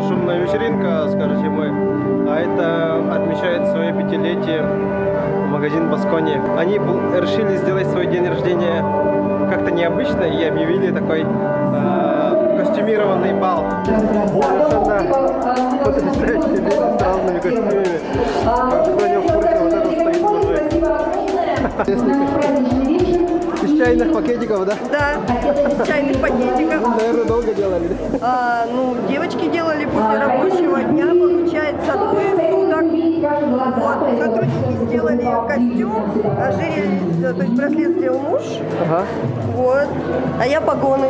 шумная вечеринка, скажете мы. А это отмечает свое 5-летие магазин Баскони. Они решили сделать свой день рождения как-то необычно и объявили такой костюмированный бал. Совершенно потрясающие люди с разными костюмами. Кто не в курсе, вот это стоит мужик. Из чайных пакетиков, да? Да, из чайных пакетиков. Наверное, долго делали, да? Ну, девочки делали после рабочего дня, получается, двое суток. Вот, сотрудники сделали костюм, ожерелье, то есть браслет сделал муж. Ага. Вот. А я погоны.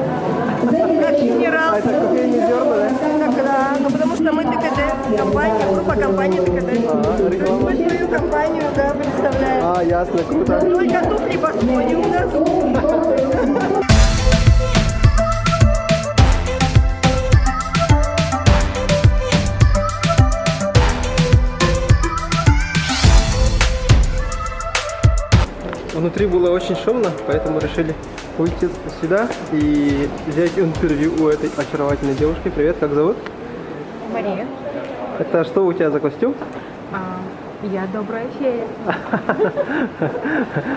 Как генерал. А это кофейные зерна, да? Так, да. Ну, потому что мы ТКД, компания, группа компании ТКД. Реклама. Мы свою компанию, да, представляем. А, ясно, круто. Только туфли Баскони у нас. Внутри было очень шумно, поэтому решили уйти сюда и взять интервью у этой очаровательной девушки. Привет, как зовут? Мария. Это что у тебя за костюм? Я добрая фея.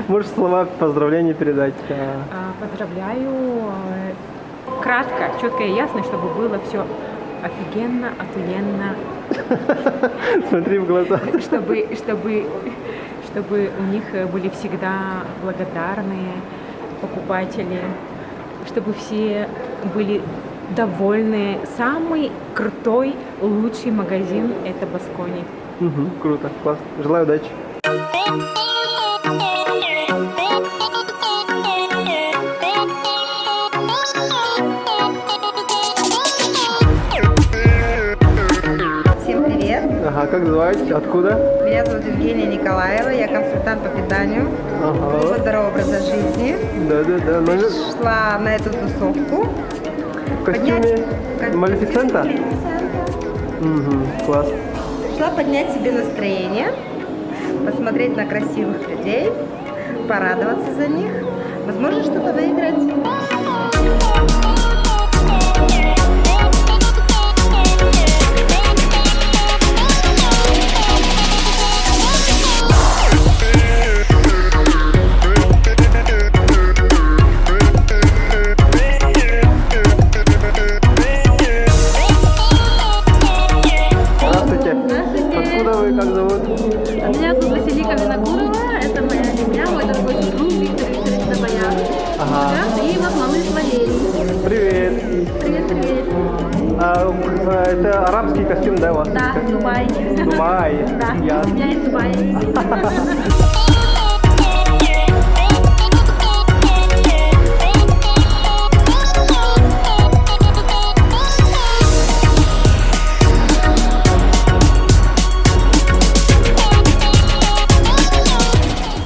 Можешь слова поздравления передать? Поздравляю. Кратко, четко и ясно, чтобы было все офигенно, охуенно. Смотри в глаза. Чтобы у них были всегда благодарные покупатели, чтобы все были довольны. Самый крутой, лучший магазин – это Баскони. Угу, круто, класс. Желаю удачи. Всем привет. Ага, как звать? Откуда? Меня зовут Евгения Николаева, я консультант по питанию, Ага. здорового образа жизни. Да. Номер Шла на эту тусовку. в костюме Малефисента? Угу, класс. Шла поднять себе настроение, посмотреть на красивых людей, порадоваться за них, возможно, что-то выиграть. Здравствуйте. Откуда вы, как зовут? Меня зовут Василика Винокурова, это моя семья, мой дорогой друг Виктор Викторович Добоян. Ага. Да, и вот мама из Валерии. Привет. Привет. Это арабский костюм, да, у вас? Да, Дубай. Дубай. Да, Ясно. я из Дубая.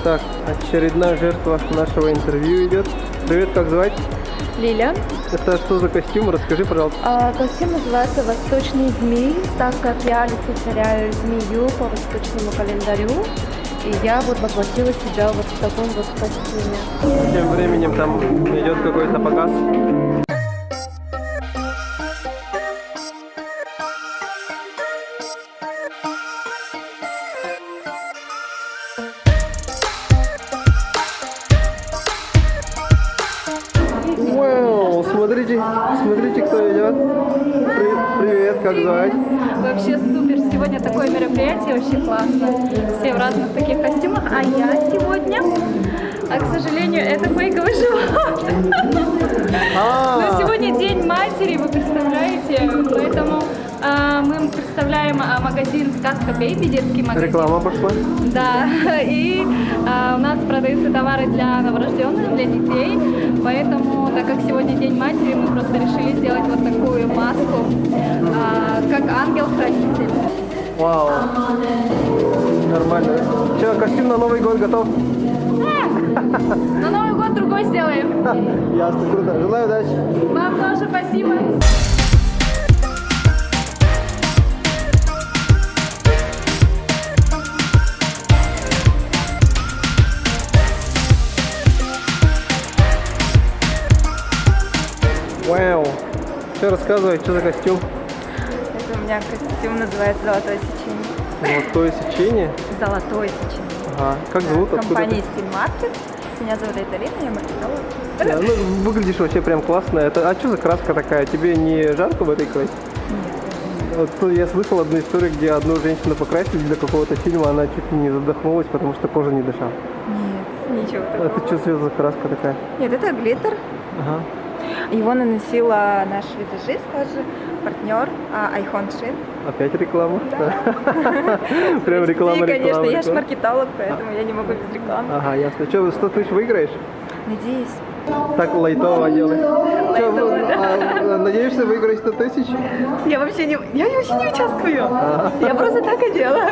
Так, очередная жертва нашего интервью идет. Привет, как звать? Лиля. Это что за костюм? Расскажи, пожалуйста. Костюм называется «Восточный змей», так как я олицетворяю змею по восточному календарю. И я вот воплотила себя вот в таком вот костюме. Тем временем там идет какой-то показ. Вау, смотрите, кто идет. Привет, как звать? Вообще супер. Сегодня такое мероприятие, очень классно. Все в разных таких костюмах. А я сегодня, к сожалению, это фейковый живот. Но сегодня День матери, вы представляете? Поэтому мы представляем магазин «Сказка Бэйби», детский магазин. Реклама пошла. Да, и у нас продаются товары для новорожденных, для детей. Поэтому, так как сегодня День матери, мы просто решили сделать вот такую маску, как ангел-хранитель. Вау. Нормально. Че, костюм на Новый год готов? На Новый год другой сделаем. Ясно, круто. Желаю удачи. Вам тоже спасибо. Вау. Все, рассказывай, что за костюм? У меня костюм называется «Золотое сечение». Золотое сечение. «Золотое сечение». Ага. Как зовут? Откуда Компания ты? Steel Market. Меня зовут Айталина, я маркетолог. Да, ну, выглядишь вообще прям классно. А что за краска такая? Тебе не жарко в этой красе? Вот я слышал одну историю, где одну женщину покрасили для какого-то фильма, она чуть ли не задохнулась, потому что кожа не дышала. Нет, ничего А такого. это что за краска такая? Нет, это глиттер. Ага. Его наносила наш визажист, тоже партнер Айхон Шин. Опять реклама? Прям реклама, конечно, я же реклама. маркетолог, поэтому я не могу без рекламы. Ага, ясно. Что, 100 тысяч выиграешь? Надеюсь. Так лайтово делаешь. Лайтово, Надеешься выиграть 100 тысяч? Я вообще не участвую. Я просто так и делаю.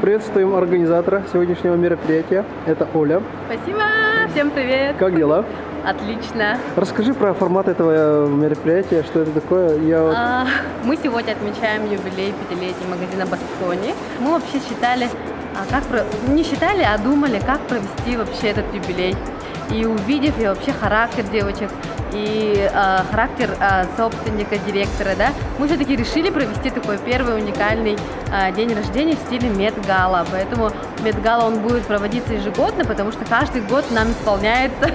Приветствуем организатора сегодняшнего мероприятия. Это Оля. Спасибо, всем привет. Как дела? Отлично. Расскажи про формат этого мероприятия, что это такое. Мы сегодня отмечаем юбилей 5-летия магазина Баскони. Мы вообще считали, не считали, а думали, как провести вообще этот юбилей. И увидев и вообще характер девочек, и характер собственника, директора, да, мы все-таки решили провести такой первый уникальный день рождения в стиле Мет-гала. Поэтому Мет-гала он будет проводиться ежегодно, потому что каждый год нам исполняется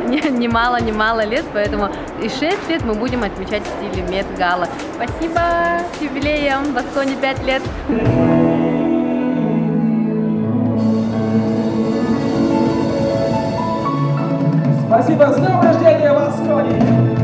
немало лет, поэтому и 6 лет мы будем отмечать в стиле Мет-гала. Спасибо, с юбилеем, Баскони 5 лет. Спасибо, с днем рождения, Баскони!